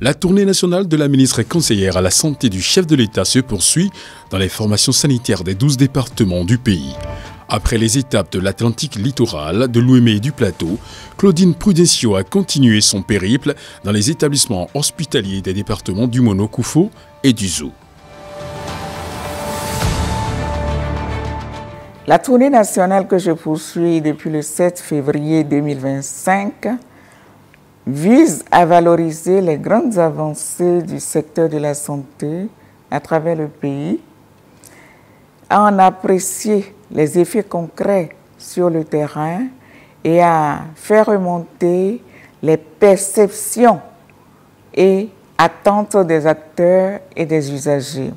La tournée nationale de la ministre et conseillère à la santé du chef de l'État se poursuit dans les formations sanitaires des 12 départements du pays. Après les étapes de l'Atlantique littoral, de l'Ouémé et du Plateau, Claudine Prudencio a continué son périple dans les établissements hospitaliers des départements du Mono-Koufo et du Zou. La tournée nationale que je poursuis depuis le 7 février 2025 vise à valoriser les grandes avancées du secteur de la santé à travers le pays, à en apprécier les effets concrets sur le terrain et à faire remonter les perceptions et attentes des acteurs et des usagers.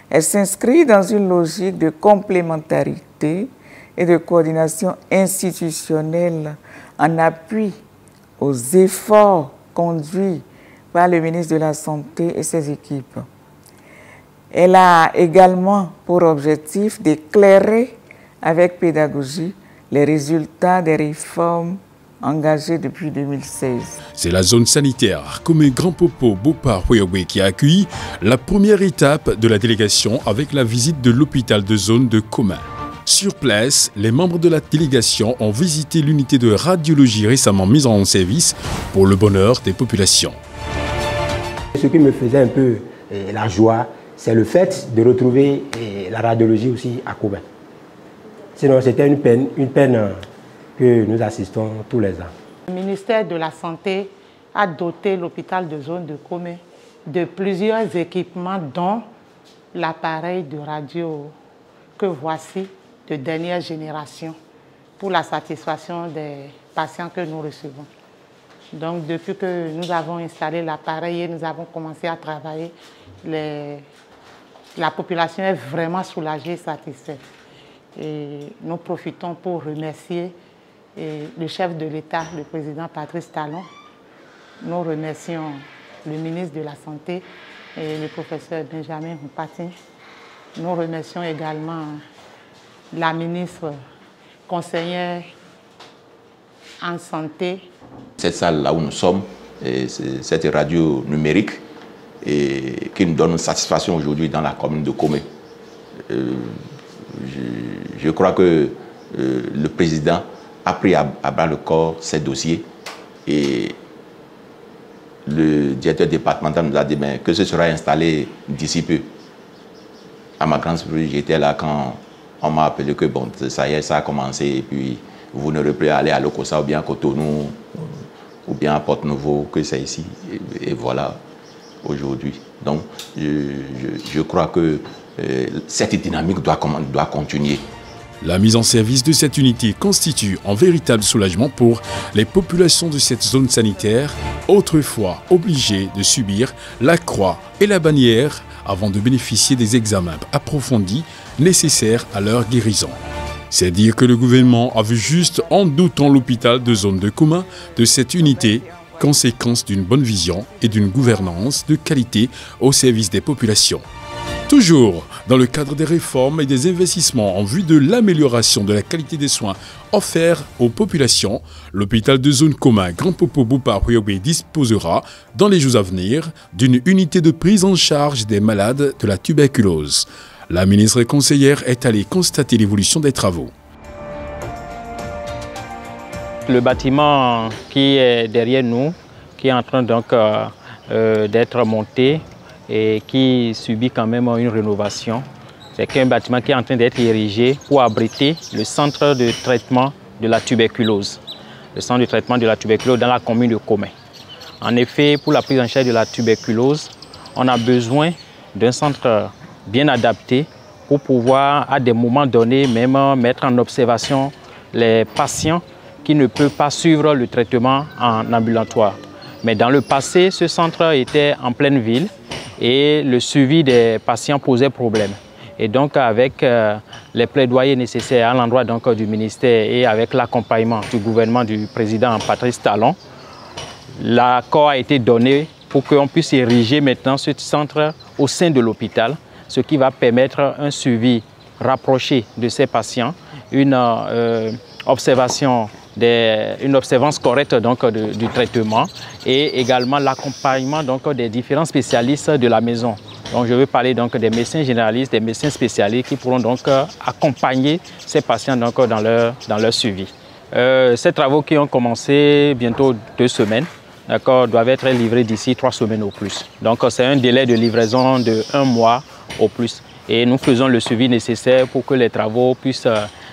Elle s'inscrit dans une logique de complémentarité et de coordination institutionnelle en appui aux efforts conduits par le ministre de la Santé et ses équipes. Elle a également pour objectif d'éclairer avec pédagogie les résultats des réformes engagées depuis 2016. C'est la zone sanitaire Komé Grand Popo Bopa Hueyogwe qui a accueilli la première étape de la délégation avec la visite de l'hôpital de zone de Koma. Sur place, les membres de la délégation ont visité l'unité de radiologie récemment mise en service pour le bonheur des populations. Ce qui me faisait un peu la joie, c'est le fait de retrouver la radiologie aussi à Koma. Sinon, c'était une peine que nous assistons tous les ans. Le ministère de la Santé a doté l'hôpital de zone de Koma de plusieurs équipements, dont l'appareil de radio que voici de dernière génération pour la satisfaction des patients que nous recevons. Donc, depuis que nous avons installé l'appareil et nous avons commencé à travailler, la population est vraiment soulagée et satisfaite. Et nous profitons pour remercier le chef de l'État, le président Patrice Talon. Nous remercions le ministre de la Santé et le professeur Benjamin Mpati. Nous remercions également la ministre conseillère en santé. Cette salle-là où nous sommes, c'est cette radio numérique qui nous donne une satisfaction aujourd'hui dans la commune de Koma. Je crois que le président a pris à bras le corps ces dossiers et le directeur départemental nous a dit que ce sera installé d'ici peu. À ma grande surprise, j'étais là quand on m'a appelé que bon, ça y est, ça a commencé et puis vous n'aurez plus à aller à Lokossa ou bien à Cotonou ou bien à Porte-Nouveau, que c'est ici. Et voilà, aujourd'hui. Donc, je crois que cette dynamique doit continuer. La mise en service de cette unité constitue un véritable soulagement pour les populations de cette zone sanitaire, autrefois obligées de subir la croix et la bannière avant de bénéficier des examens approfondis nécessaires à leur guérison. C'est dire que le gouvernement a vu juste en doutant l'hôpital de zone de Koma de cette unité, conséquence d'une bonne vision et d'une gouvernance de qualité au service des populations. Toujours dans le cadre des réformes et des investissements en vue de l'amélioration de la qualité des soins offerts aux populations, l'hôpital de zone Koma Grand Popo Bopa Hueyogwe disposera dans les jours à venir d'une unité de prise en charge des malades de la tuberculose. La ministre conseillère est allée constater l'évolution des travaux. Le bâtiment qui est derrière nous, qui est en train donc d'être monté, et qui subit quand même une rénovation. C'est un bâtiment qui est en train d'être érigé pour abriter le centre de traitement de la tuberculose. Le centre de traitement de la tuberculose dans la commune de Koma. En effet, pour la prise en charge de la tuberculose, on a besoin d'un centre bien adapté pour pouvoir, à des moments donnés, même mettre en observation les patients qui ne peuvent pas suivre le traitement en ambulatoire. Mais dans le passé, ce centre était en pleine ville et le suivi des patients posait problème. Et donc avec les plaidoyers nécessaires à l'endroit du ministère et avec l'accompagnement du gouvernement du président Patrice Talon, l'accord a été donné pour qu'on puisse ériger maintenant ce centre au sein de l'hôpital, ce qui va permettre un suivi rapproché de ces patients, une observation une observance correcte donc, du traitement et également l'accompagnement des différents spécialistes de la maison. Donc, je veux parler donc, des médecins généralistes, des médecins spécialistes qui pourront donc accompagner ces patients donc, dans leur suivi. Ces travaux qui ont commencé bientôt 2 semaines, doivent être livrés d'ici 3 semaines au plus. Donc, c'est un délai de livraison de 1 mois au plus. Et nous faisons le suivi nécessaire pour que les travaux puissent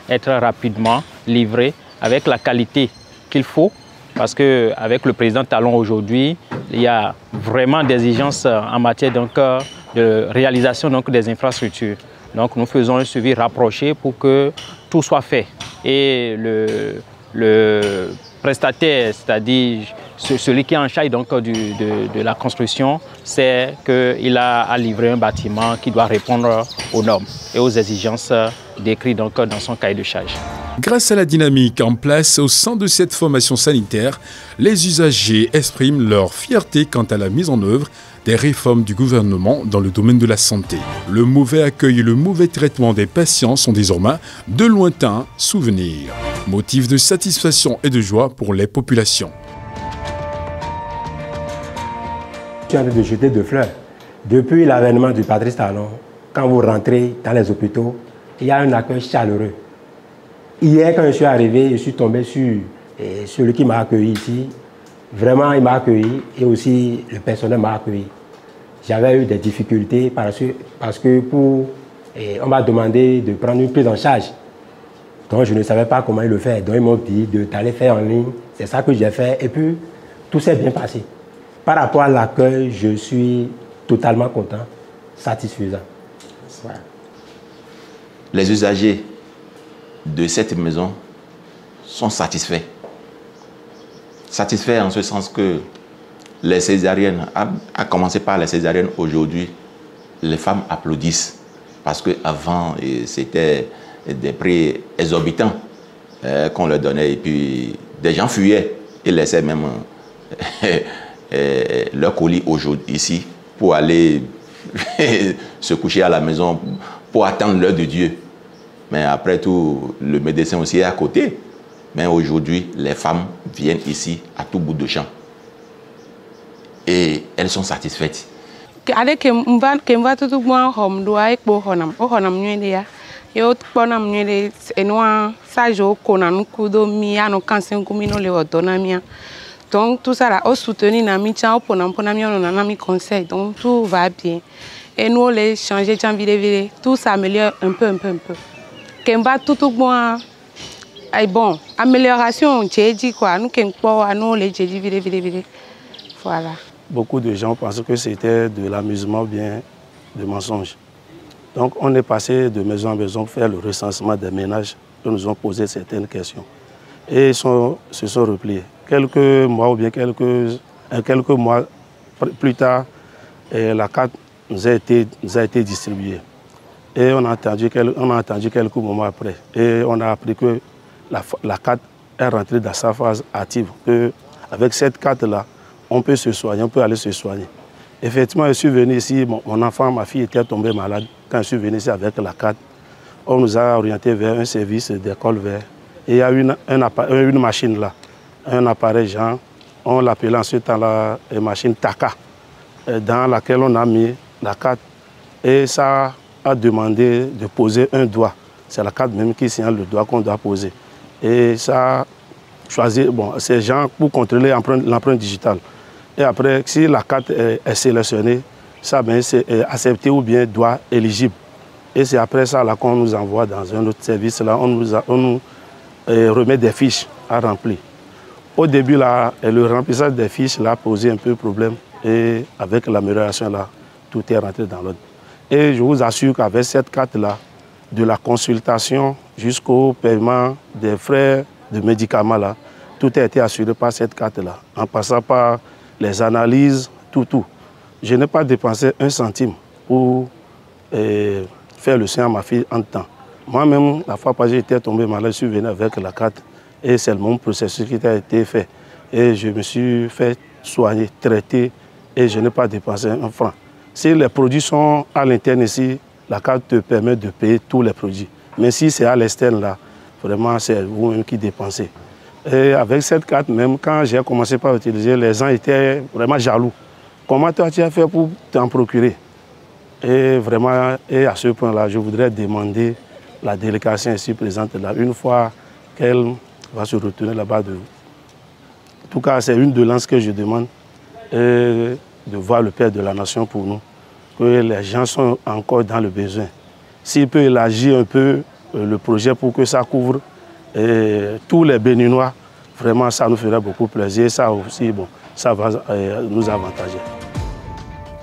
être rapidement livrés avec la qualité qu'il faut. Parce qu'avec le président Talon aujourd'hui, il y a vraiment des exigences en matière donc, de réalisation donc, des infrastructures. Donc nous faisons un suivi rapproché pour que tout soit fait. Et le prestataire, c'est-à-dire celui qui est en charge donc, de la construction, c'est qu'il a à livrer un bâtiment qui doit répondre aux normes et aux exigences décrites donc, dans son cahier de charge. Grâce à la dynamique en place au sein de cette formation sanitaire, les usagers expriment leur fierté quant à la mise en œuvre des réformes du gouvernement dans le domaine de la santé. Le mauvais accueil et le mauvais traitement des patients sont désormais de lointains souvenirs. Motif de satisfaction et de joie pour les populations. Je suis en train de jeter de fleurs. Depuis l'avènement du Patrice Talon, quand vous rentrez dans les hôpitaux, il y a un accueil chaleureux. Hier, quand je suis arrivé, je suis tombé sur celui qui m'a accueilli ici. Vraiment, il m'a accueilli et aussi le personnel m'a accueilli. J'avais eu des difficultés parce que on m'a demandé de prendre une prise en charge. Donc, je ne savais pas comment il le fait. Donc, ils m'ont dit d'aller faire en ligne. C'est ça que j'ai fait et puis tout s'est bien passé. Par rapport à l'accueil, je suis totalement content, satisfaisant. Voilà. Les usagers de cette maison sont satisfaits. Satisfaits en ce sens que les césariennes, à commencer par les césariennes aujourd'hui, les femmes applaudissent parce qu'avant, c'était des prix exorbitants qu'on leur donnait et puis des gens fuyaient et laissaient même leur colis aujourd'hui ici pour aller se coucher à la maison pour attendre l'heure de Dieu. Mais après tout, le médecin aussi est à côté. Mais aujourd'hui, les femmes viennent ici à tout bout de champ. Et elles sont satisfaites. Donc tout ça là, on soutenu nami tchao pour nami conseil, donc tout va bien. Et nous les changer tchao vide, tout s'améliore un peu. Kemba tout bon, bon amélioration, j'ai dit quoi, nous nous les j'ai dit vide. Voilà. Beaucoup de gens pensaient que c'était de l'amusement ou bien de mensonge. Donc on est passé de maison en maison pour faire le recensement des ménages. Ils nous ont posé certaines questions et se sont repliés. Quelques mois ou bien quelques mois plus tard, la carte nous a été distribuée. Et on a attendu quelques moments après. Et on a appris que la carte est rentrée dans sa phase active. Avec cette carte-là, on peut se soigner, on peut aller se soigner. Effectivement, je suis venu ici, mon enfant, ma fille était tombée malade. Quand je suis venu ici avec la carte, on nous a orienté vers un service d'école vert. Et il y a une machine là. Un appareil genre, on l'appelait ensuite la machine TACA, dans laquelle on a mis la carte. Et ça a demandé de poser un doigt. C'est la carte même qui signale le doigt qu'on doit poser. Et ça a choisi, ces gens pour contrôler l'empreinte digitale. Et après, si la carte est sélectionnée, ça c'est accepté ou bien doigt éligible. Et c'est après ça qu'on nous envoie dans un autre service. Là, on nous remet des fiches à remplir. Au début, là, le remplissage des fiches a posé un peu de problème. Et avec l'amélioration, là, tout est rentré dans l'ordre. Et je vous assure qu'avec cette carte-là, de la consultation jusqu'au paiement des frais de médicaments, là, tout a été assuré par cette carte-là. En passant par les analyses, tout. Je n'ai pas dépensé 1 centime pour faire le soin à ma fille en temps. Moi-même, la fois passée, j'étais tombé malade, je suis venu avec la carte. Et c'est mon processus qui a été fait. Et je me suis fait soigner, traiter, et je n'ai pas dépensé 1 franc. Si les produits sont à l'interne ici, la carte te permet de payer tous les produits. Mais si c'est à l'externe, là, vraiment, c'est vous-même qui dépensez. Et avec cette carte, même quand j'ai commencé par utiliser, les gens étaient vraiment jaloux. Comment toi tu as fait pour t'en procurer? Et vraiment, et à ce point-là, je voudrais demander la délégation ici présente là, une fois qu'elle va se retourner là-bas. En tout cas, c'est une de lances que je demande, et de voir le Père de la Nation pour nous, que les gens sont encore dans le besoin. S'il peut élargir un peu le projet pour que ça couvre tous les Béninois, vraiment ça nous ferait beaucoup plaisir. Ça aussi, bon, ça va nous avantager.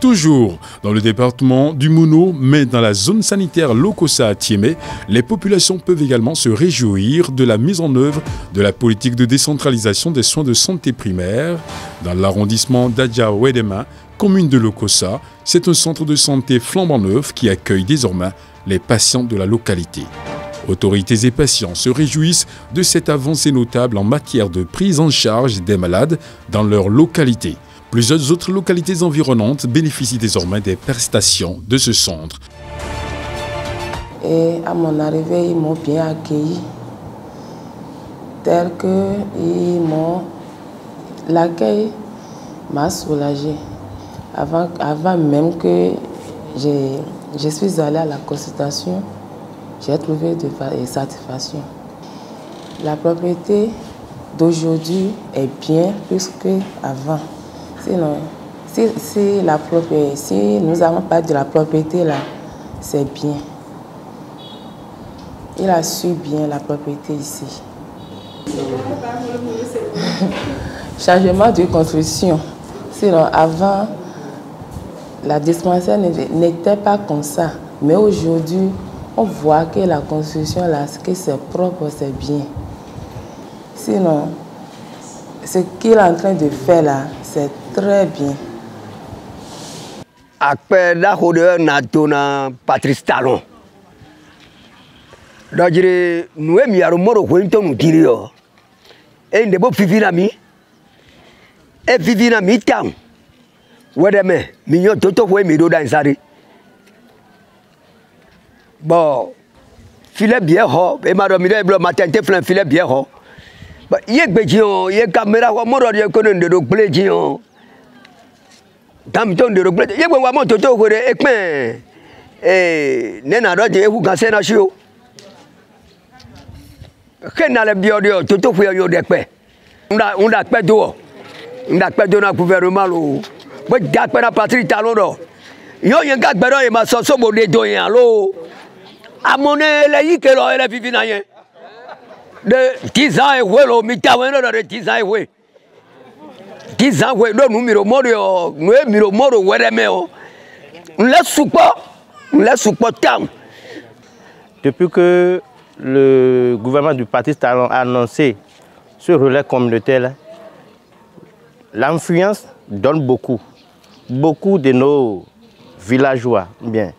Toujours dans le département du Mouno, mais dans la zone sanitaire Lokossa à Thiémé, les populations peuvent également se réjouir de la mise en œuvre de la politique de décentralisation des soins de santé primaire. Dans l'arrondissement d'Adja-Ouedema, commune de Lokossa, c'est un centre de santé flambant neuf qui accueille désormais les patients de la localité. Autorités et patients se réjouissent de cette avancée notable en matière de prise en charge des malades dans leur localité. Plusieurs autres localités environnantes bénéficient désormais des prestations de ce centre. Et à mon arrivée, ils m'ont bien accueilli, tel que l'accueil m'a soulagée. Avant même que je suis allée à la consultation, j'ai trouvé de satisfaction. La propriété d'aujourd'hui est bien plus qu'avant. Sinon, si nous n'avons pas de la propriété là, c'est bien. Il a su bien la propriété ici. Changement de construction. Sinon, avant, la dispensaire n'était pas comme ça. Mais aujourd'hui, on voit que la construction là, que c'est propre, c'est bien. Sinon, ce qu'il est en train de faire là, c'est très bien. Après la rodeur, nous avons Patrice Talon. Donc, nous avons nous dire et nous avons Fivinami. Et Fivinami, tant. Ouademe, mignon, toto, ouais, mido dans Sari. Bon, filet bien haut, et madame, il est matin, t'es filet bien haut. Yek bejion, yek caméra, wa moro yek konen de dok blejion. Tamton de dok blejion. Yek wa mo toto ko de ekmen. Nena do je hu gasena shio. Kena le biodio toto fu yo de pe. Unda pe do. Unda pe do na gouvernement lo. Bo gak pe na Patrice Talon do. Yo yen gak be do e ma so mo de do yen lo. Amone le yike lo ele vivi na yen. De 10 ans et ouais, le mitaweno de 10 ans et ouais. 10 ans ouais, nous miro morio, nous miro moro weremeo. On laisse support tant. Depuis que le gouvernement du Patrice Talon a annoncé ce relais communautaire, l'influence donne beaucoup. Beaucoup de nos villageois, bien,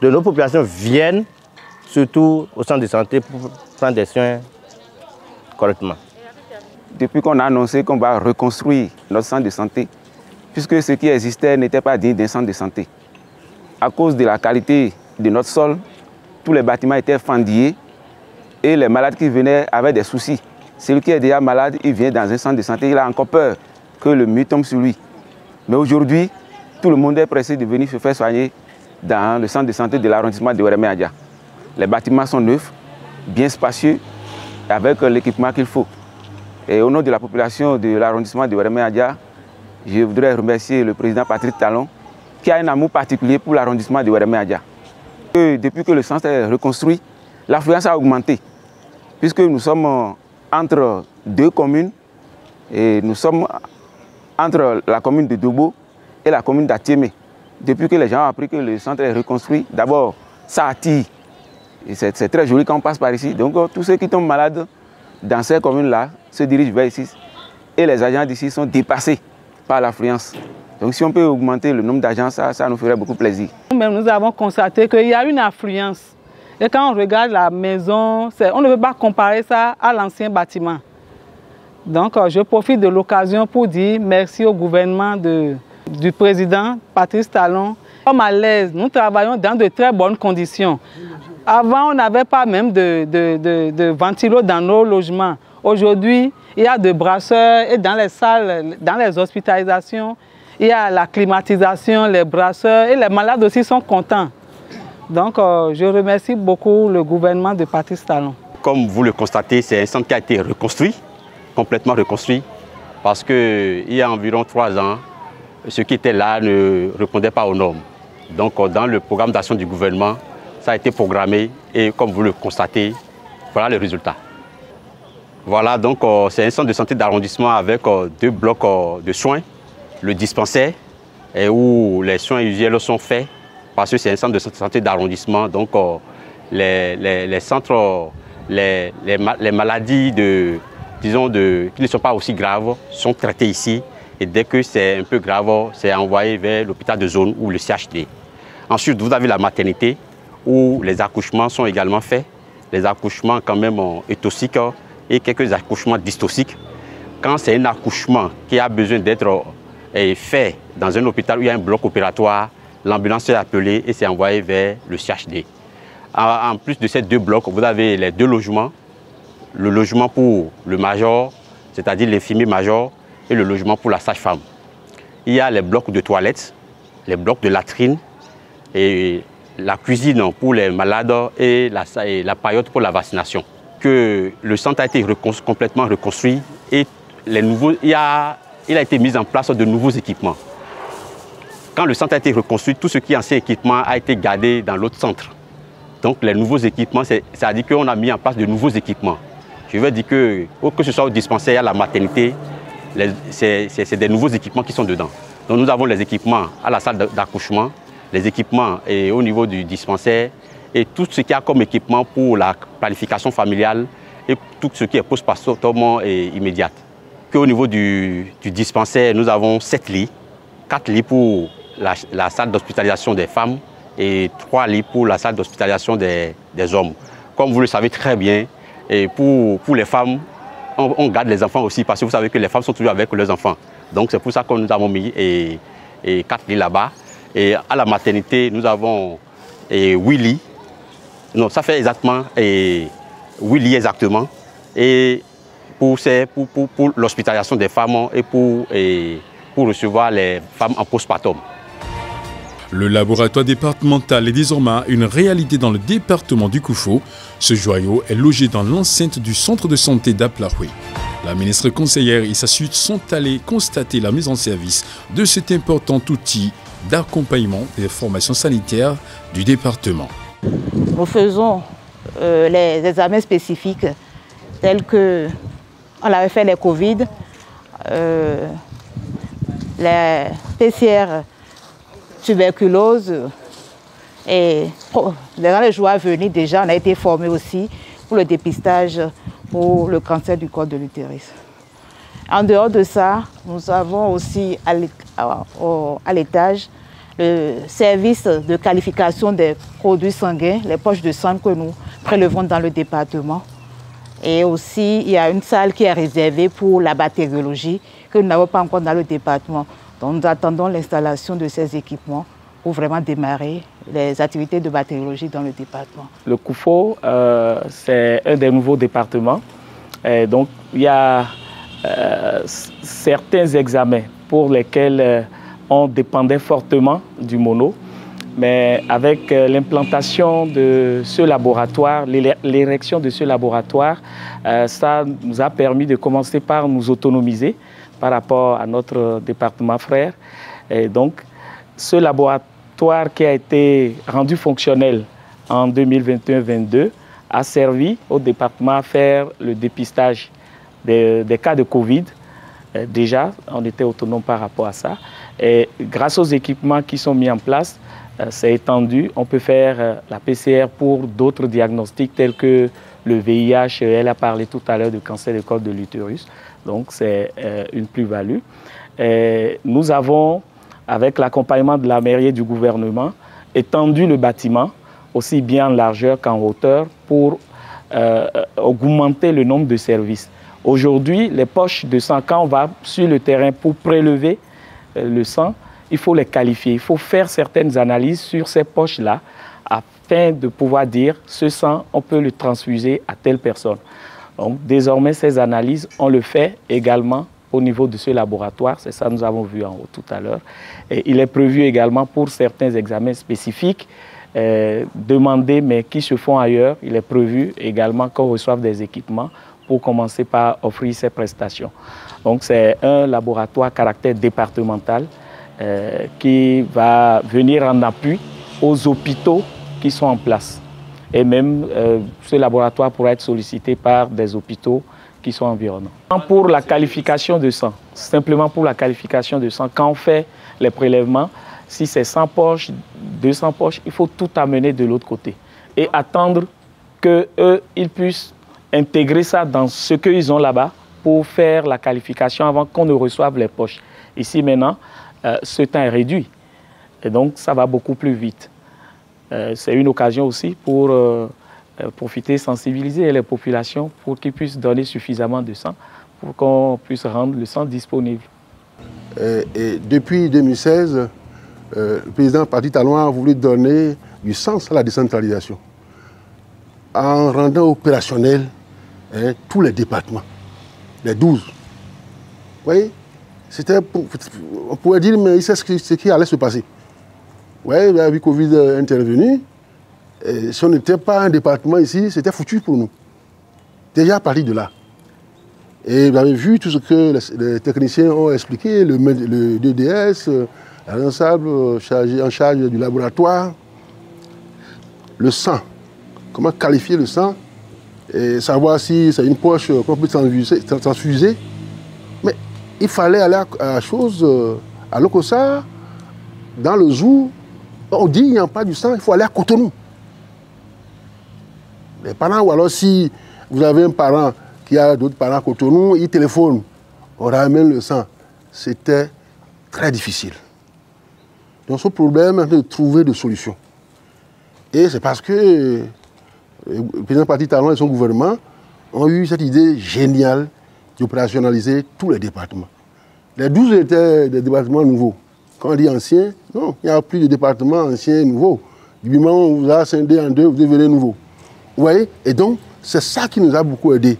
de nos populations viennent surtout au centre de santé pour prendre des soins correctement. Depuis qu'on a annoncé qu'on va reconstruire notre centre de santé, puisque ce qui existait n'était pas digne d'un centre de santé. À cause de la qualité de notre sol, tous les bâtiments étaient fendillés et les malades qui venaient avaient des soucis. Celui qui est déjà malade, il vient dans un centre de santé, il a encore peur que le mur tombe sur lui. Mais aujourd'hui, tout le monde est pressé de venir se faire soigner dans le centre de santé de l'arrondissement de Ouérémé-Adja. Les bâtiments sont neufs, bien spacieux, avec l'équipement qu'il faut. Et au nom de la population de l'arrondissement de Ouérémé-Adja, je voudrais remercier le président Patrice Talon qui a un amour particulier pour l'arrondissement de Ouérémé-Adja. Depuis que le centre est reconstruit, l'affluence a augmenté, puisque nous sommes entre deux communes, et nous sommes entre la commune de Dobo et la commune d'Atiémé. Depuis que les gens ont appris que le centre est reconstruit, d'abord ça attire. Et c'est très joli quand on passe par ici. Donc tous ceux qui tombent malades dans ces communes-là se dirigent vers ici. Et les agents d'ici sont dépassés par l'affluence. Donc si on peut augmenter le nombre d'agents, ça nous ferait beaucoup plaisir. Nous avons constaté qu'il y a une affluence. Et quand on regarde la maison, on ne peut pas comparer ça à l'ancien bâtiment. Donc je profite de l'occasion pour dire merci au gouvernement du président Patrice Talon. Comme à l'aise, nous travaillons dans de très bonnes conditions. Avant, on n'avait pas même de ventilo dans nos logements. Aujourd'hui, il y a des brasseurs et dans les salles, dans les hospitalisations, il y a la climatisation, les brasseurs et les malades aussi sont contents. Donc je remercie beaucoup le gouvernement de Patrice Talon. Comme vous le constatez, c'est un centre qui a été reconstruit, complètement reconstruit, parce qu'il y a environ 3 ans, ceux qui étaient là ne répondaient pas aux normes. Donc dans le programme d'action du gouvernement, ça a été programmé et comme vous le constatez, voilà le résultat. Voilà, donc c'est un centre de santé d'arrondissement avec 2 blocs de soins, le dispensaire où les soins usuels sont faits parce que c'est un centre de santé d'arrondissement. Donc les centres, les maladies qui ne sont pas aussi graves sont traitées ici et dès que c'est un peu grave, c'est envoyé vers l'hôpital de zone ou le CHD. Ensuite, vous avez la maternité où les accouchements sont également faits, les accouchements quand même étociques et quelques accouchements dystociques. Quand c'est un accouchement qui a besoin d'être fait dans un hôpital où il y a un bloc opératoire, l'ambulance est appelée et c'est envoyé vers le CHD. En plus de ces 2 blocs, vous avez les 2 logements. Le logement pour le major, c'est-à-dire l'infirmier major, et le logement pour la sage-femme. Il y a les blocs de toilettes, les blocs de latrines, et la cuisine pour les malades et la paillote pour la vaccination. Que le centre a été complètement reconstruit et il a été mis en place de nouveaux équipements. Quand le centre a été reconstruit, tout ce qui est ancien équipement a été gardé dans l'autre centre. Donc les nouveaux équipements, ça veut dire qu'on a mis en place de nouveaux équipements. Je veux dire que ce soit au dispensaire, à la maternité, c'est des nouveaux équipements qui sont dedans. Donc nous avons les équipements à la salle d'accouchement, les équipements au niveau du dispensaire et tout ce qu'il y a comme équipement pour la planification familiale et tout ce qui est post-partum immédiate. Au niveau du dispensaire, nous avons 7 lits, 4 lits pour la salle d'hospitalisation des femmes et 3 lits pour la salle d'hospitalisation des hommes. Comme vous le savez très bien, et pour les femmes, on garde les enfants aussi parce que vous savez que les femmes sont toujours avec leurs enfants. Donc c'est pour ça que nous avons mis 4 lits là-bas. Et à la maternité, nous avons 8 lits. Non, ça fait exactement 8 lits exactement. Et pour l'hospitalisation des femmes et pour recevoir les femmes en postpartum. Le laboratoire départemental est désormais une réalité dans le département du Koufo. Ce joyau est logé dans l'enceinte du centre de santé d'Aplahoui. La ministre conseillère et sa suite sont allées constater la mise en service de cet important outil d'accompagnement des formations sanitaires du département. Nous faisons les examens spécifiques tels que on avait fait les Covid, les PCR tuberculose et dans les jours à venir déjà on a été formé aussi pour le dépistage pour le cancer du col de l'utérus. En dehors de ça, nous avons aussi à l'étage le service de qualification des produits sanguins, les poches de sang que nous prélevons dans le département. Et aussi, il y a une salle qui est réservée pour la bactériologie que nous n'avons pas encore dans le département. Donc nous attendons l'installation de ces équipements pour vraiment démarrer les activités de bactériologie dans le département. Le Koufo, c'est un des nouveaux départements. Et donc il y a certains examens pour lesquels on dépendait fortement du mono. Mais avec l'implantation de ce laboratoire, l'érection de ce laboratoire, ça nous a permis de commencer par nous autonomiser par rapport à notre département frère. Et donc, ce laboratoire qui a été rendu fonctionnel en 2021-22 a servi au département à faire le dépistage des cas de Covid. Déjà, on était autonome par rapport à ça. Et grâce aux équipements qui sont mis en place, c'est étendu. On peut faire la PCR pour d'autres diagnostics tels que le VIH. Elle a parlé tout à l'heure du cancer du col de l'utérus. Donc, c'est une plus-value. Nous avons, avec l'accompagnement de la mairie et du gouvernement, étendu le bâtiment, aussi bien en largeur qu'en hauteur, pour augmenter le nombre de services. Aujourd'hui, les poches de sang, quand on va sur le terrain pour prélever le sang, il faut les qualifier, il faut faire certaines analyses sur ces poches-là afin de pouvoir dire ce sang, on peut le transfuser à telle personne. Donc désormais, ces analyses, on le fait également au niveau de ce laboratoire. C'est ça que nous avons vu en haut tout à l'heure. Et il est prévu également pour certains examens spécifiques demandés, mais qui se font ailleurs. Il est prévu également qu'on reçoive des équipements pour commencer par offrir ces prestations. Donc c'est un laboratoire à caractère départemental qui va venir en appui aux hôpitaux qui sont en place. Et même ce laboratoire pourra être sollicité par des hôpitaux qui sont environnants. Pour la qualification de sang, simplement pour la qualification de sang, quand on fait les prélèvements, si c'est 100 poches, 200 poches, il faut tout amener de l'autre côté et attendre qu'ils puissent intégrer ça dans ce qu'ils ont là-bas pour faire la qualification avant qu'on ne reçoive les poches. Ici maintenant, ce temps est réduit et donc ça va beaucoup plus vite. C'est une occasion aussi pour profiter, sensibiliser les populations pour qu'ils puissent donner suffisamment de sang pour qu'on puisse rendre le sang disponible. Et depuis 2016, le président Patrice Talon a voulu donner du sens à la décentralisation en rendant opérationnels tous les départements, les 12. Vous voyez, on pourrait dire, mais il sait ce qui allait se passer. Oui, avec le Covid intervenu, si on n'était pas un département ici, c'était foutu pour nous. Déjà à partir de là. Et vous avez vu tout ce que les techniciens ont expliqué, le DDS, la responsable en charge du laboratoire, le sang, comment qualifier le sang, et savoir si c'est une poche qu'on peut transfuser. Mais il fallait aller à la chose, à l'Okosa, dans le zoo. On dit qu'il n'y a pas du sang, il faut aller à Cotonou. Les parents, ou alors si vous avez un parent qui a d'autres parents à Cotonou, il téléphone, on ramène le sang. C'était très difficile. Donc ce problème, c'est de trouver des solutions. Et c'est parce que le président Patrice Talon et son gouvernement ont eu cette idée géniale d'opérationnaliser tous les départements. Les 12 étaient des départements nouveaux. Quand on dit ancien, non, il n'y a plus de départements anciens et nouveaux. Du moment où on vous a scindé en deux, vous devenez nouveau. Vous voyez? Et donc, c'est ça qui nous a beaucoup aidé.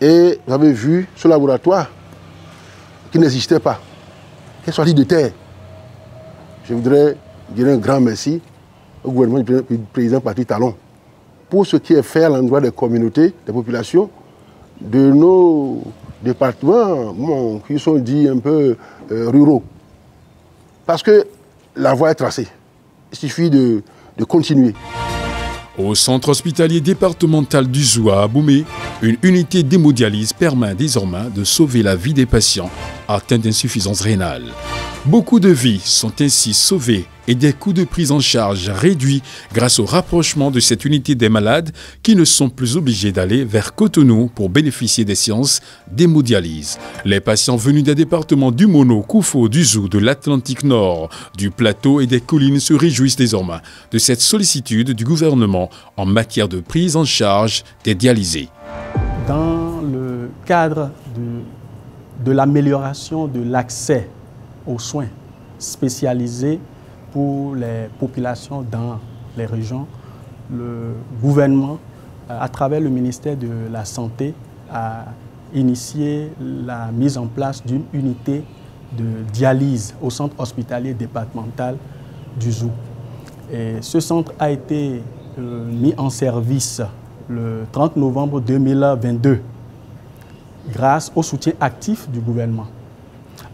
Et vous avez vu ce laboratoire qui n'existait pas, qui est sorti de terre. Je voudrais dire un grand merci au gouvernement du président Patrice Talon pour ce qui est fait à l'endroit des communautés, des populations, de nos départements qui sont dits un peu ruraux. Parce que la voie est tracée. Il suffit de continuer. Au centre hospitalier départemental du Zou à Aboumé, une unité d'hémodialyse permet désormais de sauver la vie des patients atteints d'insuffisance rénale. Beaucoup de vies sont ainsi sauvées et des coûts de prise en charge réduits grâce au rapprochement de cette unité des malades qui ne sont plus obligés d'aller vers Cotonou pour bénéficier des séances d'hémodialyse. Les patients venus des départements du Mono, Koufo, du Zou, de l'Atlantique Nord, du Plateau et des collines se réjouissent désormais de cette sollicitude du gouvernement en matière de prise en charge des dialysés. Dans le cadre de l'amélioration de l'accès aux soins spécialisés pour les populations dans les régions, le gouvernement, à travers le ministère de la Santé, a initié la mise en place d'une unité de dialyse au centre hospitalier départemental du Zou. Et ce centre a été mis en service le 30 novembre 2022 grâce au soutien actif du gouvernement.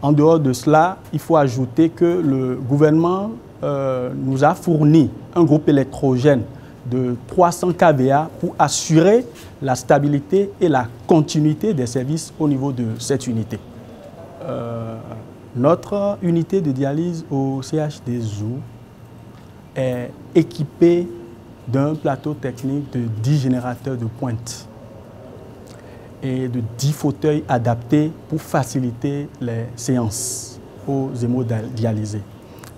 En dehors de cela, il faut ajouter que le gouvernement nous a fourni un groupe électrogène de 300 kVA pour assurer la stabilité et la continuité des services au niveau de cette unité. Notre unité de dialyse au CHD Zou est équipée d'un plateau technique de 10 générateurs de pointe et de 10 fauteuils adaptés pour faciliter les séances aux hémodialysés.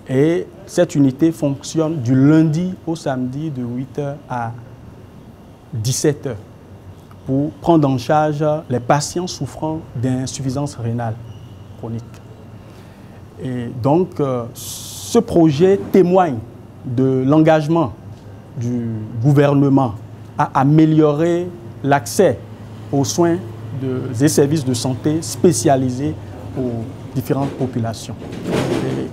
Et cette unité fonctionne du lundi au samedi de 8h à 17h pour prendre en charge les patients souffrant d'insuffisance rénale chronique. Et donc, ce projet témoigne de l'engagement du gouvernement à améliorer l'accès aux soins des services de santé spécialisés aux différentes populations.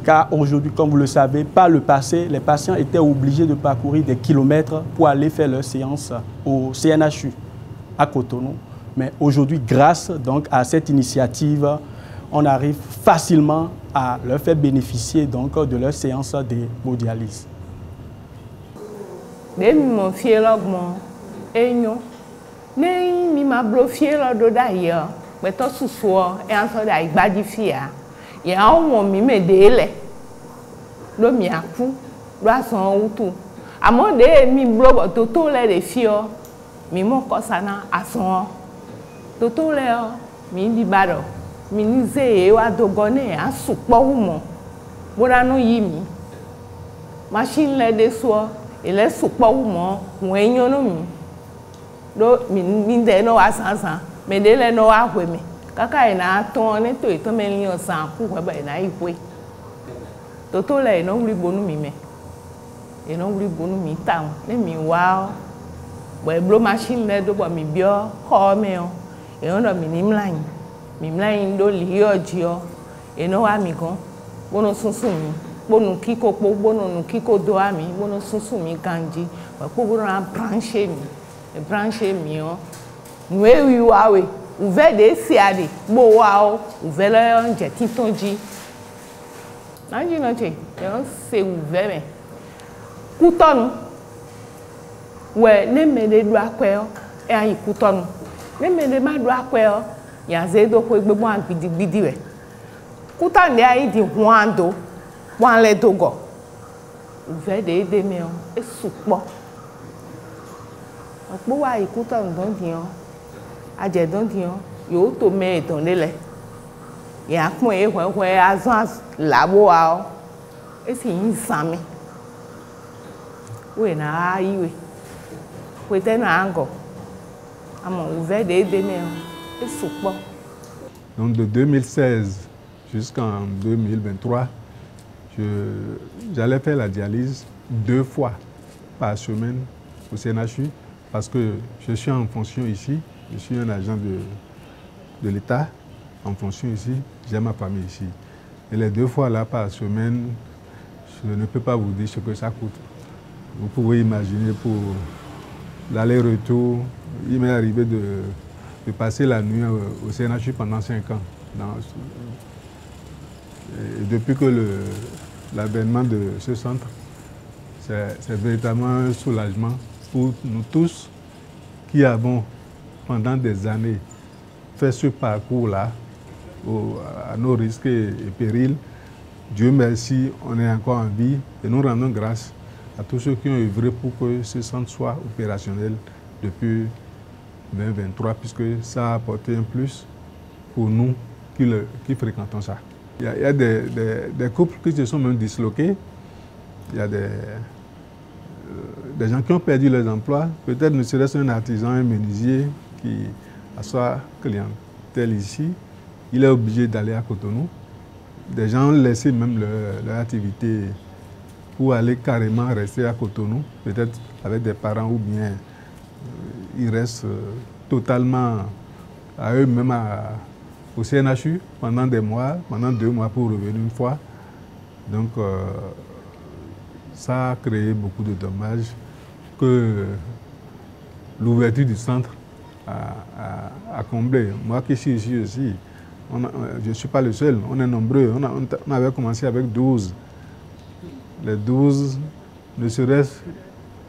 Car aujourd'hui, comme vous le savez, par le passé, les patients étaient obligés de parcourir des kilomètres pour aller faire leur séance au CNHU à Cotonou. Mais aujourd'hui, grâce donc à cette initiative, on arrive facilement à leur faire bénéficier donc de leur séance d'hémodialyse. Machine le de so et le soupa ou mon wenyo no mi do mi de no asansan me de le no ahwe me kaka ina ton ne to me li osan ku we ba ina ihwe to le no wuri bonu mi me e no wuri bonu mi tam ne mi wa bo e blo machine le do bo mi bio ho me o e no mi mlain do li ojo e no wa mi gon bono sunsun mi bono kiko po bono kiko do ami bono sunsun mi kanji wa po bono brancher mi o nwe wi wa we uve de siade bo wa o uve le onje titonji nanji no che yo se uve me kutonu we ne me de do akwe o e ayi kutonu ne me de ma do akwe o ya ze do ko gbegbo an gidigidi we kutanu de ayi di huando wan le dogo uve de me o e supo opo wa ikuta ndon dion aje don dion yo to me don lele ya pon e hwe azan labo a o e si yin sami we na ayi we te na ango amo uve de me o e supo. Donc de 2016 jusqu'en 2023 j'allais faire la dialyse 2 fois par semaine au CNHU parce que je suis en fonction ici, je suis un agent de l'État en fonction ici, j'ai ma famille ici. Et les 2 fois là par semaine, je ne peux pas vous dire ce que ça coûte. Vous pouvez imaginer pour l'aller-retour, il m'est arrivé de passer la nuit au CNHU pendant 5 ans. Et depuis que l'avènement de ce centre, c'est véritablement un soulagement pour nous tous qui avons pendant des années fait ce parcours-là à nos risques et périls. Dieu merci, on est encore en vie et nous rendons grâce à tous ceux qui ont œuvré pour que ce centre soit opérationnel depuis 2023, puisque ça a apporté un plus pour nous qui fréquentons ça. Il y a des couples qui se sont même disloqués. Il y a des gens qui ont perdu leurs emplois. Peut-être ne serait-ce un artisan, un menuisier qui a sa clientèle ici. Il est obligé d'aller à Cotonou. Des gens ont laissé même leur activité pour aller carrément rester à Cotonou, peut-être avec des parents ou bien ils restent totalement à eux-mêmes au CNHU pendant des mois, pendant 2 mois pour revenir une fois. Donc ça a créé beaucoup de dommages que l'ouverture du centre a comblé. Moi qui suis ici aussi, je ne suis pas le seul, on est nombreux. On avait commencé avec 12. Les 12, ne serait-ce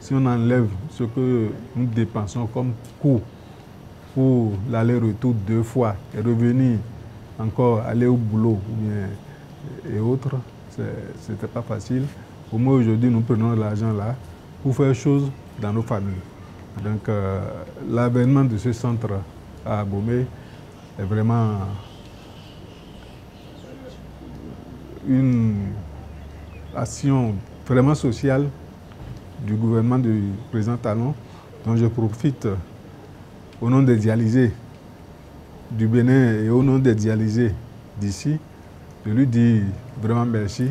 si on enlève ce que nous dépensons comme coût pour l'aller-retour 2 fois et revenir encore aller au boulot et autres, c'était pas facile. Au moins aujourd'hui, nous prenons l'argent là pour faire chose dans nos familles. Donc l'avènement de ce centre à Abomey est vraiment une action vraiment sociale du gouvernement du président Talon, dont je profite au nom des dialysés du Bénin et au nom des dialysés d'ici, je lui dis vraiment merci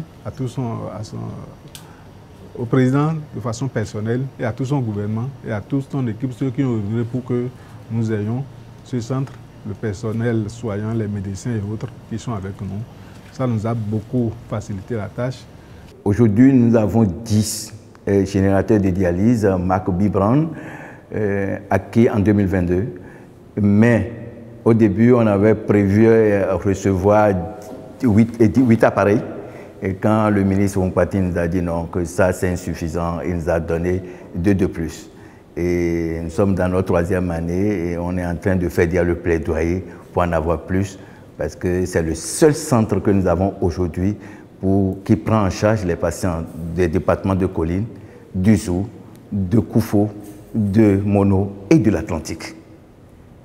au président de façon personnelle et à tout son gouvernement et à toute son équipe, ceux qui ont œuvré pour que nous ayons ce centre, le personnel soignant, les médecins et autres qui sont avec nous. Ça nous a beaucoup facilité la tâche. Aujourd'hui, nous avons 10 générateurs de dialyse marque B-Brown acquis en 2022. Mais au début, on avait prévu recevoir 8 appareils. Et quand le ministre Wompati nous a dit non, que ça c'est insuffisant, il nous a donné 2 de plus. Et nous sommes dans notre 3e année et on est en train de faire le plaidoyer pour en avoir plus, parce que c'est le seul centre que nous avons aujourd'hui qui prend en charge les patients des départements de Colline, du Zou, de Koufo, de Mono et de l'Atlantique.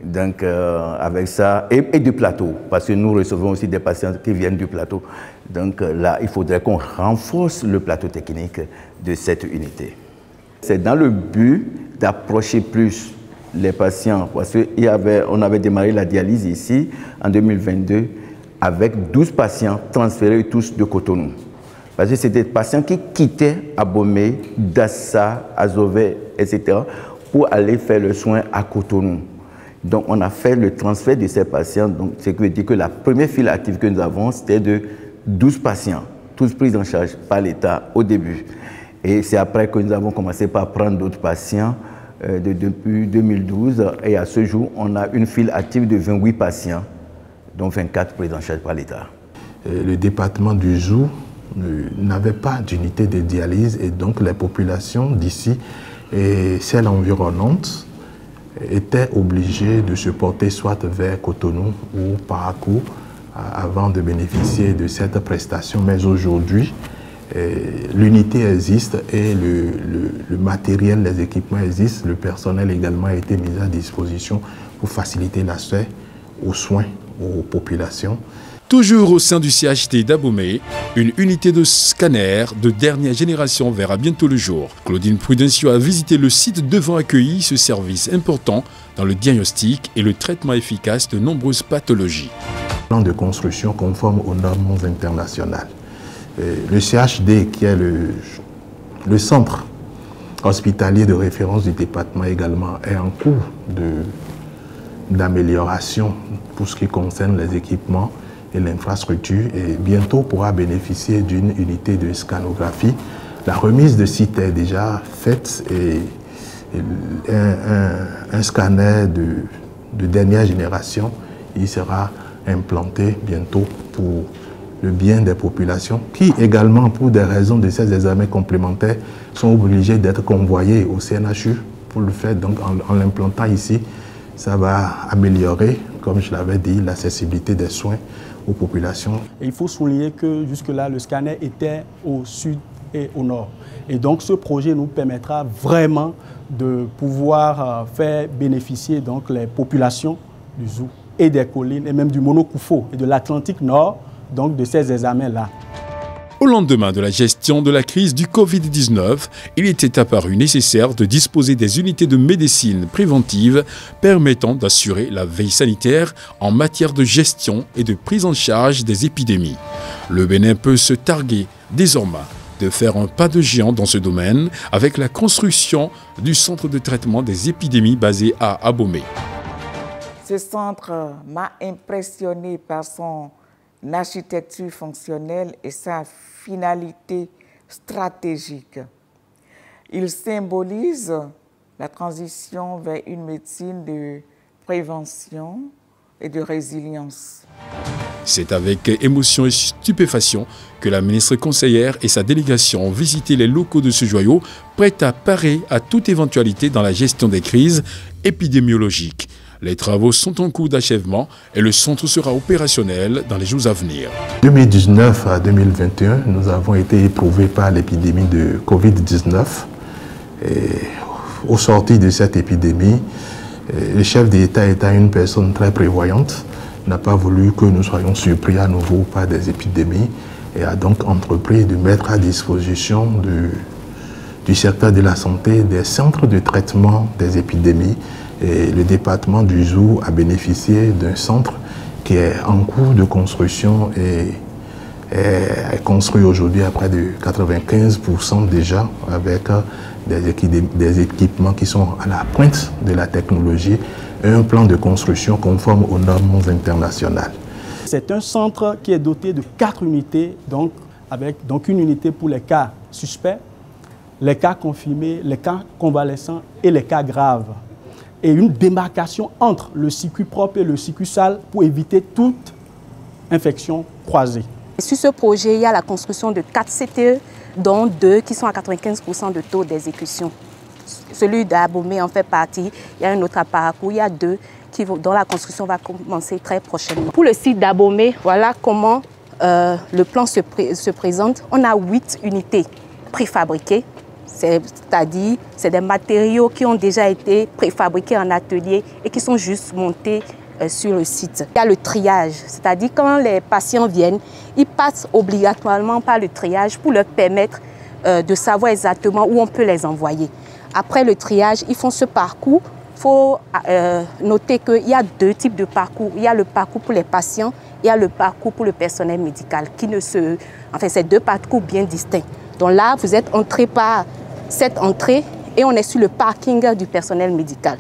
Donc avec ça, et du plateau, parce que nous recevons aussi des patients qui viennent du plateau. Donc là, il faudrait qu'on renforce le plateau technique de cette unité. C'est dans le but d'approcher plus les patients, parce qu'on avait démarré la dialyse ici en 2022 avec 12 patients transférés tous de Cotonou. Parce que c'était des patients qui quittaient Abomey, Dassa, Azové, etc. pour aller faire le soin à Cotonou. Donc on a fait le transfert de ces patients, donc ce qui veut dire que la première file active que nous avons, c'était de 12 patients, tous pris en charge par l'État au début. Et c'est après que nous avons commencé par prendre d'autres patients depuis 2012. Et à ce jour, on a une file active de 28 patients, dont 24 pris en charge par l'État. Le département du Zou n'avait pas d'unité de dialyse et donc les populations d'ici et celles environnantes étaient obligées de se porter soit vers Cotonou ou Parakou avant de bénéficier de cette prestation. Mais aujourd'hui, l'unité existe et le matériel, les équipements existent, le personnel également a été mis à disposition pour faciliter l'accès aux soins aux populations. Toujours au sein du CHT d'Abomey, une unité de scanner de dernière génération verra bientôt le jour. Claudine Prudencio a visité le site devant accueillir ce service important dans le diagnostic et le traitement efficace de nombreuses pathologies. Plan de construction conforme aux normes internationales. Le CHD, qui est le centre hospitalier de référence du département également, est en cours d'amélioration pour ce qui concerne les équipements et l'infrastructure et bientôt pourra bénéficier d'une unité de scanographie. La remise de site est déjà faite et un scanner de dernière génération, il sera implanté bientôt pour le bien des populations qui également, pour des raisons de ces examens complémentaires, sont obligés d'être convoyés au CNHU pour le faire. Donc en l'implantant ici, ça va améliorer, comme je l'avais dit, l'accessibilité des soins aux populations. Et il faut souligner que jusque-là, le scanner était au sud et au nord. Et donc ce projet nous permettra vraiment de pouvoir faire bénéficier donc, les populations du Zou et des collines, et même du Mono-Koufo et de l'Atlantique Nord, donc de ces examens-là. Au lendemain de la gestion de la crise du Covid-19, il était apparu nécessaire de disposer des unités de médecine préventive permettant d'assurer la veille sanitaire en matière de gestion et de prise en charge des épidémies. Le Bénin peut se targuer désormais de faire un pas de géant dans ce domaine avec la construction du centre de traitement des épidémies basé à Abomey. Ce centre m'a impressionné par son architecture fonctionnelle et sa finalité stratégique. Il symbolise la transition vers une médecine de prévention et de résilience. C'est avec émotion et stupéfaction que la ministre conseillère et sa délégation ont visité les locaux de ce joyau, prêts à parer à toute éventualité dans la gestion des crises épidémiologiques. Les travaux sont en cours d'achèvement et le centre sera opérationnel dans les jours à venir. 2019 à 2021, nous avons été éprouvés par l'épidémie de Covid-19. Au sortir de cette épidémie, le chef d'État étant une personne très prévoyante, n'a pas voulu que nous soyons surpris à nouveau par des épidémies et a donc entrepris de mettre à disposition du secteur de la santé des centres de traitement des épidémies. Et le département du Zou a bénéficié d'un centre qui est en cours de construction et est construit aujourd'hui à près de 95% déjà avec des équipements qui sont à la pointe de la technologie. et un plan de construction conforme aux normes internationales. C'est un centre qui est doté de 4 unités, avec une unité pour les cas suspects, les cas confirmés, les cas convalescents et les cas graves. Et une démarcation entre le circuit propre et le circuit sale pour éviter toute infection croisée. Sur ce projet, il y a la construction de 4 CTE, dont 2 qui sont à 95% de taux d'exécution. Celui d'Abomey en fait partie. Il y a un autre à Parakou, il y a 2 dont la construction va commencer très prochainement. Pour le site d'Abomey, voilà comment le plan se présente. On a 8 unités préfabriquées, c'est-à-dire c'est des matériaux qui ont déjà été préfabriqués en atelier et qui sont juste montés sur le site. Il y a le triage, c'est-à-dire quand les patients viennent, ils passent obligatoirement par le triage pour leur permettre de savoir exactement où on peut les envoyer. Après le triage, ils font ce parcours. Il faut noter qu'il y a 2 types de parcours. Il y a le parcours pour les patients, il y a le parcours pour le personnel médical. Enfin, c'est 2 parcours bien distincts. Donc là, vous êtes entré par cette entrée et on est sur le parking du personnel médical.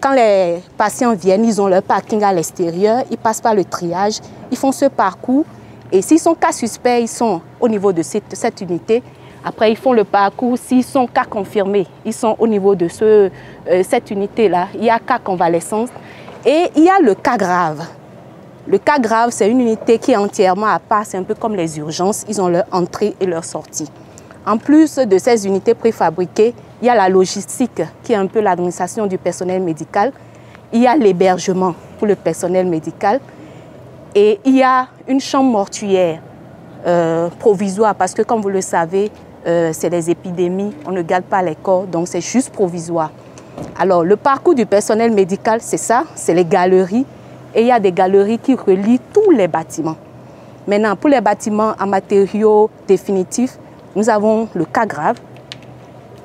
Quand les patients viennent, ils ont leur parking à l'extérieur, ils passent par le triage, ils font ce parcours. Et s'ils sont cas suspects, ils sont au niveau de cette unité. Après, ils font le parcours. S'ils sont cas confirmés, ils sont au niveau de cette unité-là. Il y a cas convalescence et il y a le cas grave. Le cas grave, c'est une unité qui est entièrement à part. C'est un peu comme les urgences. Ils ont leur entrée et leur sortie. En plus de ces unités préfabriquées, il y a la logistique qui est un peu l'administration du personnel médical. Il y a l'hébergement pour le personnel médical. Et il y a une chambre mortuaire provisoire parce que, comme vous le savez, c'est des épidémies, on ne garde pas les corps, donc c'est juste provisoire. Alors, le parcours du personnel médical, c'est ça, c'est les galeries. Et il y a des galeries qui relient tous les bâtiments. Maintenant, pour les bâtiments en matériaux définitifs, nous avons le cas grave.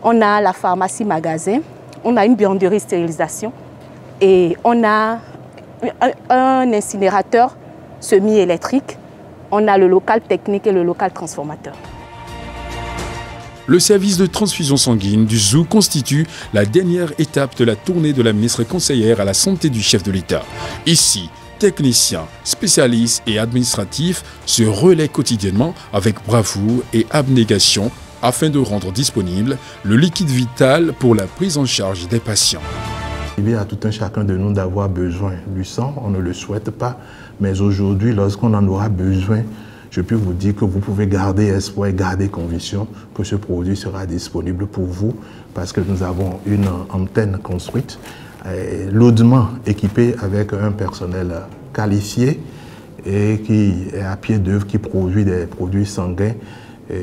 On a la pharmacie-magasin, on a une buanderie stérilisation et on a un incinérateur semi-électrique. On a le local technique et le local transformateur. Le service de transfusion sanguine du ZOO constitue la dernière étape de la tournée de la ministre conseillère à la santé du chef de l'État. Ici, techniciens, spécialistes et administratifs se relaient quotidiennement avec bravoure et abnégation afin de rendre disponible le liquide vital pour la prise en charge des patients. Il y a tout un chacun de nous d'avoir besoin du sang, on ne le souhaite pas, mais aujourd'hui, lorsqu'on en aura besoin, je peux vous dire que vous pouvez garder espoir et garder conviction que ce produit sera disponible pour vous parce que nous avons une antenne construite, lourdement équipée avec un personnel qualifié et qui est à pied d'œuvre, qui produit des produits sanguins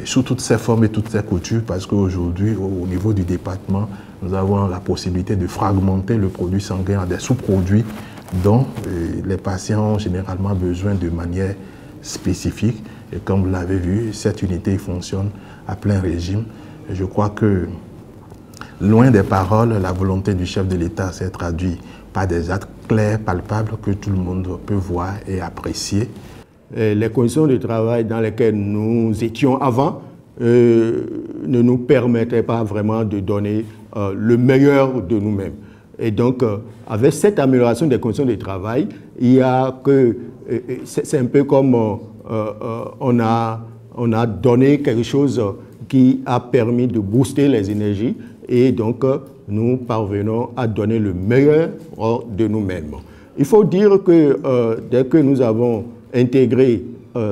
sous toutes ses formes et toutes ses coutures parce qu'aujourd'hui, au niveau du département, nous avons la possibilité de fragmenter le produit sanguin en des sous-produits dont les patients ont généralement besoin de manière spécifique. Et comme vous l'avez vu, cette unité fonctionne à plein régime. Et je crois que, loin des paroles, la volonté du chef de l'État s'est traduite par des actes clairs, palpables, que tout le monde peut voir et apprécier. Les conditions de travail dans lesquelles nous étions avant ne nous permettaient pas vraiment de donner le meilleur de nous-mêmes. Et donc, avec cette amélioration des conditions de travail, il y a que c'est un peu comme on a donné quelque chose qui a permis de booster les énergies et donc nous parvenons à donner le meilleur de nous-mêmes. Il faut dire que dès que nous avons intégré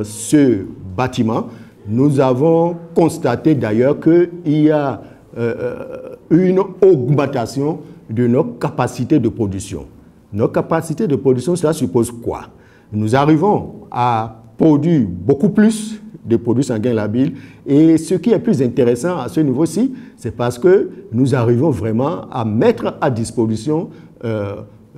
ce bâtiment, nous avons constaté d'ailleurs qu'il y a une augmentation de nos capacités de production. Nos capacités de production, cela suppose quoi? Nous arrivons à produire beaucoup plus de produits sanguins labiles et ce qui est plus intéressant à ce niveau-ci, c'est parce que nous arrivons vraiment à mettre à disposition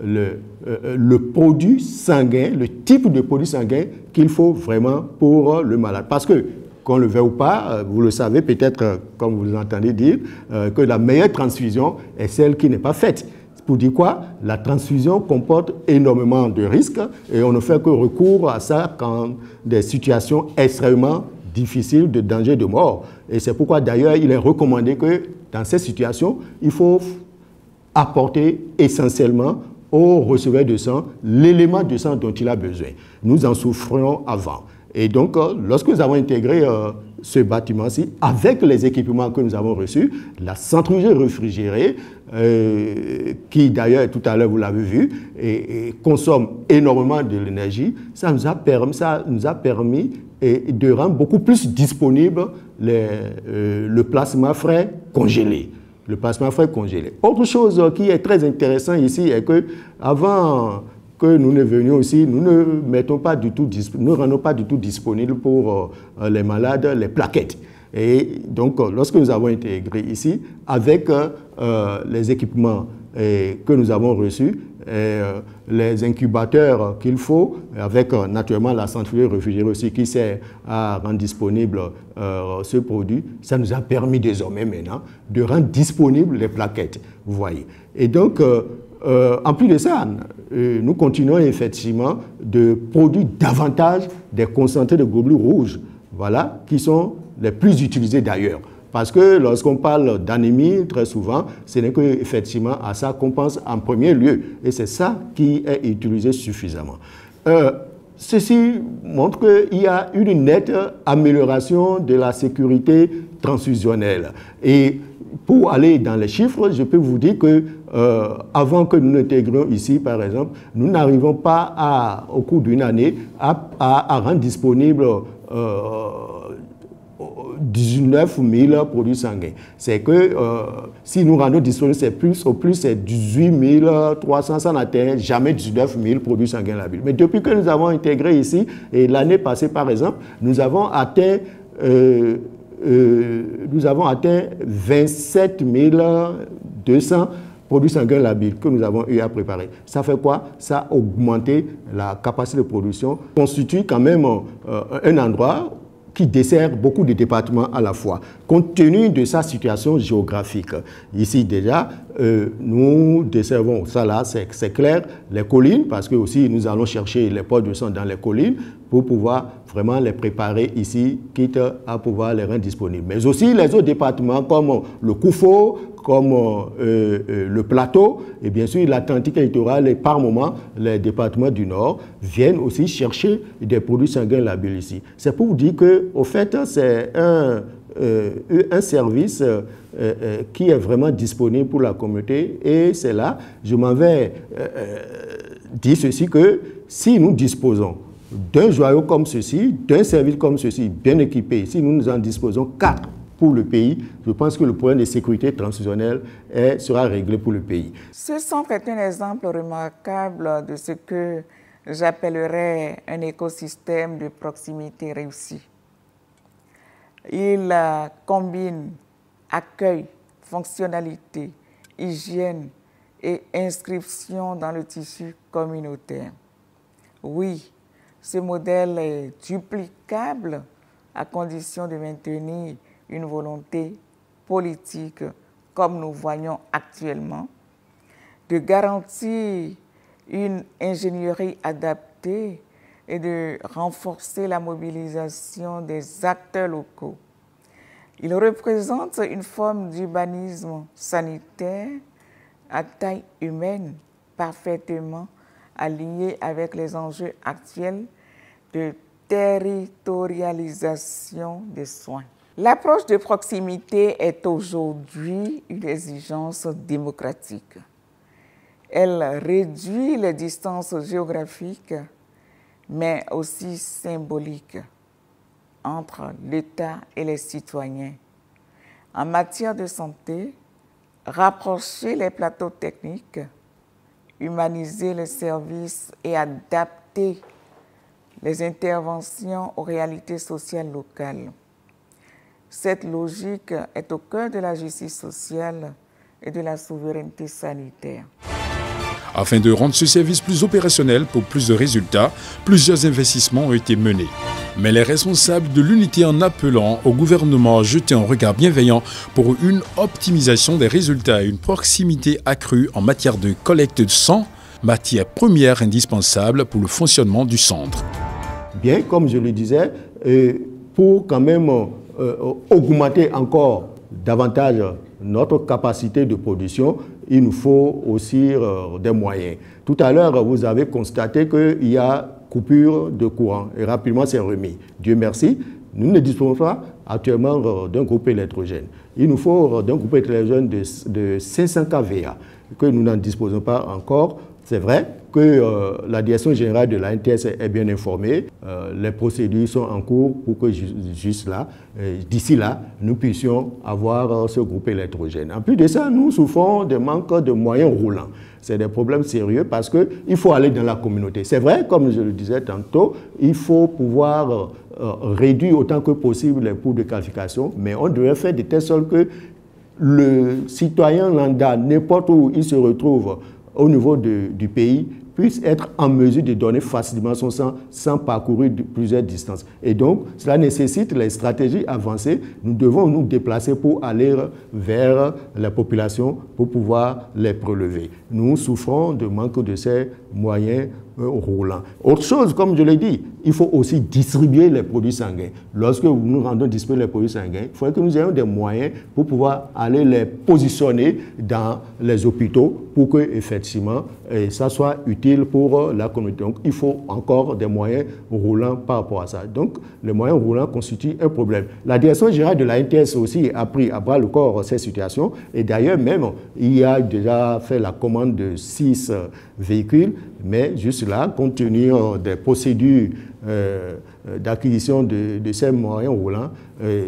le produit sanguin, le type de produit sanguin qu'il faut vraiment pour le malade. Parce que, qu'on le veuille ou pas, vous le savez peut-être, comme vous l'entendez dire, que la meilleure transfusion est celle qui n'est pas faite. Pour dire quoi? La transfusion comporte énormément de risques et on ne fait que recours à ça quand des situations extrêmement difficiles de danger de mort. Et c'est pourquoi d'ailleurs il est recommandé que dans ces situations, il faut apporter essentiellement au receveur de sang l'élément de sang dont il a besoin. Nous en souffrions avant. Et donc, lorsque nous avons intégré ce bâtiment-ci, avec les équipements que nous avons reçus, la centrifugée réfrigérée, qui d'ailleurs, tout à l'heure, vous l'avez vu, et consomme énormément de l'énergie, ça nous a permis de rendre beaucoup plus disponible le plasma frais congelé. Le plasma frais congelé. Autre chose qui est très intéressant ici est que avant que nous ne venions ici, nous ne rendons pas du tout disponible pour les malades les plaquettes. Et donc, lorsque nous avons intégré ici, avec les équipements que nous avons reçus, les incubateurs qu'il faut, avec naturellement la centrifugée réfrigérée aussi qui sert à rendre disponible ce produit, ça nous a permis désormais maintenant de rendre disponibles les plaquettes, vous voyez. Et donc, en plus de ça, nous continuons effectivement de produire davantage des concentrés de globules rouges, voilà, qui sont les plus utilisés d'ailleurs. Parce que lorsqu'on parle d'anémie, très souvent, ce n'est qu'effectivement à ça qu'on pense en premier lieu. Et c'est ça qui est utilisé suffisamment. Ceci montre qu'il y a une nette amélioration de la sécurité transfusionnelle. Et pour aller dans les chiffres, je peux vous dire que avant que nous l'intégrions ici, par exemple, nous n'arrivons pas au cours d'une année à rendre disponible 19 000 produits sanguins. C'est que si nous rendons disponible, c'est au plus c'est 18 300, ça n'atteint jamais 19 000 produits sanguins labiles. Mais depuis que nous avons intégré ici, et l'année passée par exemple, nous avons atteint 27 200 produits sanguins labiles que nous avons eu à préparer. Ça fait quoi? Ça a augmenté la capacité de production, constitue quand même un endroit qui dessert beaucoup de départements à la fois, compte tenu de sa situation géographique. Ici déjà, nous desservons, ça là c'est clair, les collines, parce que aussi nous allons chercher les poches de sang dans les collines pour pouvoir vraiment les préparer ici, quitte à pouvoir les rendre disponibles. Mais aussi les autres départements comme le Koufo, comme le Plateau, et bien sûr l'Atlantique littoral et par moment les départements du Nord viennent aussi chercher des produits sanguins labiles ici. C'est pour vous dire qu'au fait, c'est un service qui est vraiment disponible pour la communauté, et c'est là, je m'en vais dire ceci, que si nous disposons d'un joyau comme ceci, d'un service comme ceci, bien équipé, si nous en disposons 4 pour le pays, je pense que le problème de sécurité transfusionnelle sera réglé pour le pays. Ce centre est un exemple remarquable de ce que j'appellerais un écosystème de proximité réussi. Il combine accueil, fonctionnalité, hygiène et inscription dans le tissu communautaire. Oui, ce modèle est duplicable à condition de maintenir une volonté politique, comme nous voyons actuellement, de garantir une ingénierie adaptée et de renforcer la mobilisation des acteurs locaux. Il représente une forme d'urbanisme sanitaire à taille humaine, parfaitement aligné avec les enjeux actuels de territorialisation des soins. L'approche de proximité est aujourd'hui une exigence démocratique. Elle réduit les distances géographiques, mais aussi symboliques, entre l'État et les citoyens. En matière de santé, rapprocher les plateaux techniques, humaniser les services et adapter les interventions aux réalités sociales locales. Cette logique est au cœur de la justice sociale et de la souveraineté sanitaire. Afin de rendre ce service plus opérationnel pour plus de résultats, plusieurs investissements ont été menés. Mais les responsables de l'unité, en appelant au gouvernement à jeter un regard bienveillant pour une optimisation des résultats et une proximité accrue en matière de collecte de sang, matière première indispensable pour le fonctionnement du centre. Bien, comme je le disais, pour quand même augmenter encore davantage notre capacité de production, il nous faut aussi des moyens. Tout à l'heure, vous avez constaté qu'il y a coupure de courant et rapidement c'est remis. Dieu merci, nous ne disposons pas actuellement d'un groupe électrogène. Il nous faut d'un groupe électrogène de 500 kVA que nous n'en disposons pas encore. C'est vrai que la direction générale de la NTS est bien informée. Les procédures sont en cours pour que d'ici là, nous puissions avoir ce groupe électrogène. En plus de ça, nous souffrons de manque de moyens roulants. C'est des problèmes sérieux parce qu'il faut aller dans la communauté. C'est vrai, comme je le disais tantôt, il faut pouvoir réduire autant que possible les coûts de qualification, mais on devrait faire de telle sorte que le citoyen lambda, n'importe où il se retrouve au niveau du pays, puisse être en mesure de donner facilement son sang sans parcourir plusieurs distances. Et donc, cela nécessite les stratégies avancées. Nous devons nous déplacer pour aller vers la population pour pouvoir les prélever. Nous souffrons de manque de ces moyens roulants. Autre chose, comme je l'ai dit, il faut aussi distribuer les produits sanguins. Lorsque nous rendons distribuer les produits sanguins, il faudrait que nous ayons des moyens pour pouvoir aller les positionner dans les hôpitaux pour que, effectivement, ça soit utile pour la communauté. Donc, il faut encore des moyens roulants par rapport à ça. Donc, les moyens roulants constituent un problème. La direction générale de la NTS aussi a pris à bras le corps ces situations. Et d'ailleurs, même, il a déjà fait la commande de 6 véhicules, mais juste là, compte tenu des procédures d'acquisition de ces moyens roulants,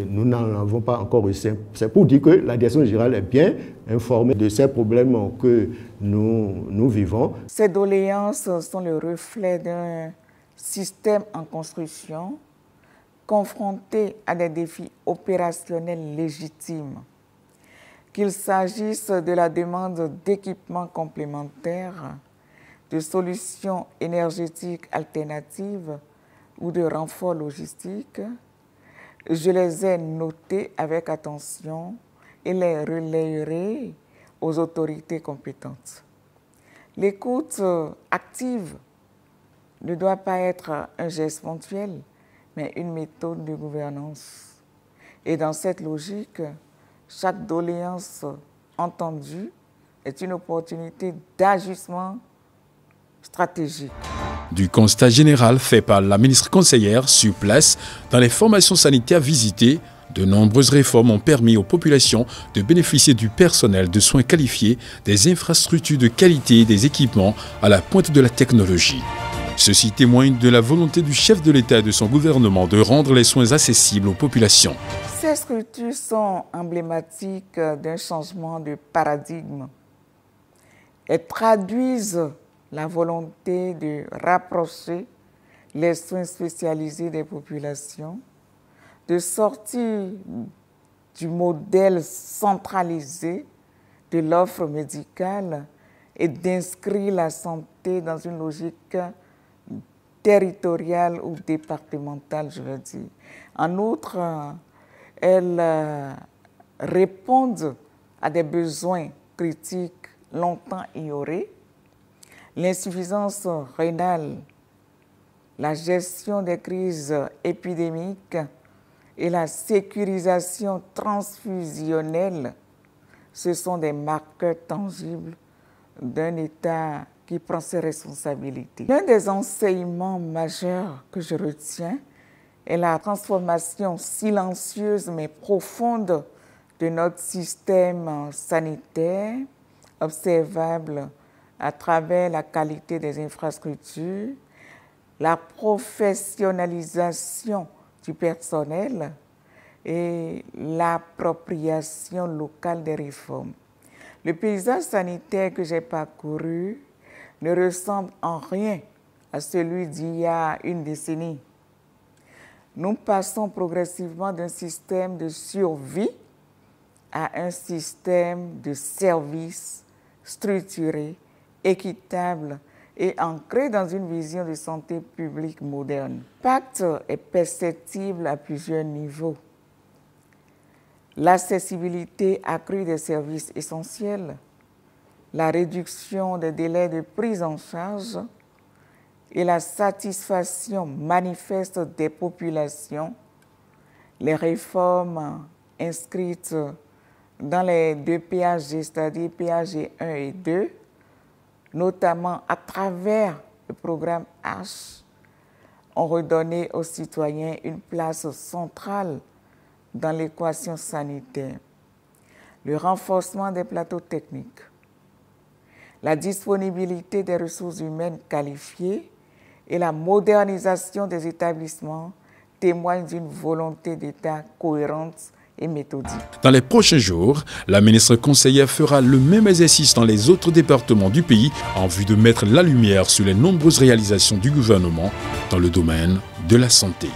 nous n'en avons pas encore eu. C'est pour dire que la direction générale est bien informée de ces problèmes que nous vivons. Ces doléances sont le reflet d'un système en construction confronté à des défis opérationnels légitimes, qu'il s'agisse de la demande d'équipements complémentaires, de solutions énergétiques alternatives ou de renforts logistiques. Je les ai notés avec attention et les relayerai aux autorités compétentes. L'écoute active ne doit pas être un geste ponctuel, mais une méthode de gouvernance. Et dans cette logique, chaque doléance entendue est une opportunité d'ajustement stratégique. Du constat général fait par la ministre conseillère sur place dans les formations sanitaires visitées, de nombreuses réformes ont permis aux populations de bénéficier du personnel de soins qualifiés, des infrastructures de qualité et des équipements à la pointe de la technologie. Ceci témoigne de la volonté du chef de l'État et de son gouvernement de rendre les soins accessibles aux populations. Ces structures sont emblématiques d'un changement de paradigme. Elles traduisent la volonté de rapprocher les soins spécialisés des populations, de sortir du modèle centralisé de l'offre médicale et d'inscrire la santé dans une logique territoriale ou départementale, je veux dire. En outre, elles répondent à des besoins critiques longtemps ignorés. L'insuffisance rénale, la gestion des crises épidémiques et la sécurisation transfusionnelle, ce sont des marqueurs tangibles d'un État qui prend ses responsabilités. L'un des enseignements majeurs que je retiens est la transformation silencieuse mais profonde de notre système sanitaire, observable à travers la qualité des infrastructures, la professionnalisation du personnel et l'appropriation locale des réformes. Le paysage sanitaire que j'ai parcouru ne ressemble en rien à celui d'il y a une décennie. Nous passons progressivement d'un système de survie à un système de service structuré, équitable et ancré dans une vision de santé publique moderne. L'impact est perceptible à plusieurs niveaux. L'accessibilité accrue des services essentiels, la réduction des délais de prise en charge et la satisfaction manifeste des populations, les réformes inscrites dans les 2 PAG, c'est-à-dire PAG 1 et 2, notamment à travers le programme H, ont redonné aux citoyens une place centrale dans l'équation sanitaire. Le renforcement des plateaux techniques, la disponibilité des ressources humaines qualifiées et la modernisation des établissements témoignent d'une volonté d'État cohérente et méthodique. Dans les prochains jours, la ministre conseillère fera le même exercice dans les autres départements du pays en vue de mettre la lumière sur les nombreuses réalisations du gouvernement dans le domaine de la santé.